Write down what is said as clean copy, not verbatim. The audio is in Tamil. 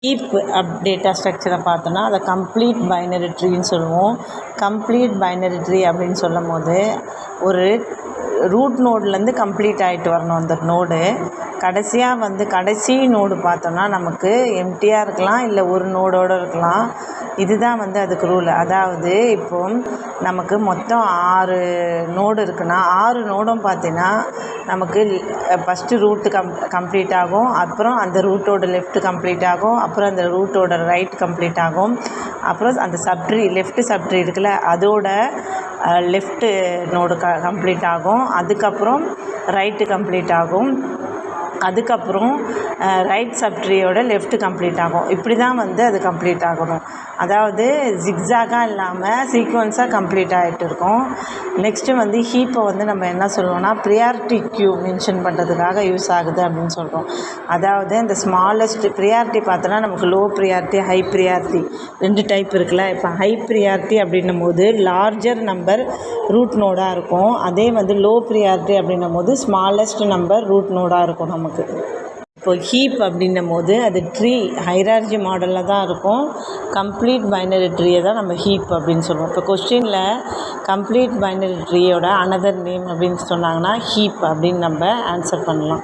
ஹீப் டேட்டா ஸ்ட்ரக்சரை பார்த்தோன்னா அதை கம்ப்ளீட் பைனரி ட்ரீன்னு சொல்லுவோம். கம்ப்ளீட் பைனரி ட்ரீ அப்படின்னு சொல்லும் போது ஒரு ரூட் நோட்லேருந்து கம்ப்ளீட் ஆகிட்டு வரணும் அந்த நோடு. கடைசியாக கடைசி நோடு பார்த்தோன்னா நமக்கு எம்டியாக இருக்கலாம், இல்லை ஒரு நோடோடு இருக்கலாம். இதுதான் அதுக்கு ரூல். அதாவது இப்போது நமக்கு மொத்தம் 6 நோடு இருக்குன்னா 6 நோடும் பார்த்தீங்கன்னா நமக்கு ஃபஸ்ட்டு ரூட்டு கம்ப்ளீட் ஆகும், அப்புறம் அந்த ரூட்டோட லெஃப்ட் கம்ப்ளீட் ஆகும், அப்புறம் அந்த ரூட்டோட ரைட் கம்ப்ளீட் ஆகும், அப்புறம் அந்த சப்ட்ரீ லெஃப்ட் சப்ட்ரீ இருக்குல்ல அதோட லெஃப்ட்டு நோடு கம்ப்ளீட் ஆகும், அதுக்கப்புறம் ரைட்டு கம்ப்ளீட் ஆகும், அதுக்கப்புறம் ரைட் சப்ட்ரீயோட லெஃப்ட்டு கம்ப்ளீட் ஆகும். இப்படி தான் அது கம்ப்ளீட் ஆகணும். அதாவது ஜிக்ஸாகாக இல்லாமல் சீக்வன்ஸாக கம்ப்ளீட் ஆகிட்டு இருக்கும். நெக்ஸ்ட்டு ஹீப்பை நம்ம என்ன சொல்லுவோம்னா ப்ரியாரிட்டி க்யூ மென்ஷன் பண்ணுறதுக்காக யூஸ் ஆகுது அப்படின்னு சொல்கிறோம். அதாவது இந்த ஸ்மாலஸ்ட் ப்ரியாரிட்டி பார்த்தோன்னா நமக்கு low priority, high priority 2 type இருக்குல்ல. இப்போ ஹை ப்ரியாரிட்டி அப்படின்னும் போது லார்ஜர் நம்பர் ரூட் நோடாக இருக்கும். அதே லோ ப்ரியாரிட்டி அப்படின்னும் போது ஸ்மாலஸ்ட் நம்பர் ரூட் நோடாக இருக்கும் நமக்கு. இப்போ ஹீப் அப்படின்னும் போது அது ட்ரீ ஹைரார்கி மாடலில் தான் இருக்கும். கம்ப்ளீட் பைனரி ட்ரீயை தான் நம்ம ஹீப் அப்படின்னு சொல்லுவோம். இப்போ கொஸ்டினில் கம்ப்ளீட் பைனரி ட்ரீயோட அனதர் நேம் அப்படின்னு சொன்னாங்கன்னா ஹீப் அப்படின்னு நம்ம ஆன்சர் பண்ணலாம்.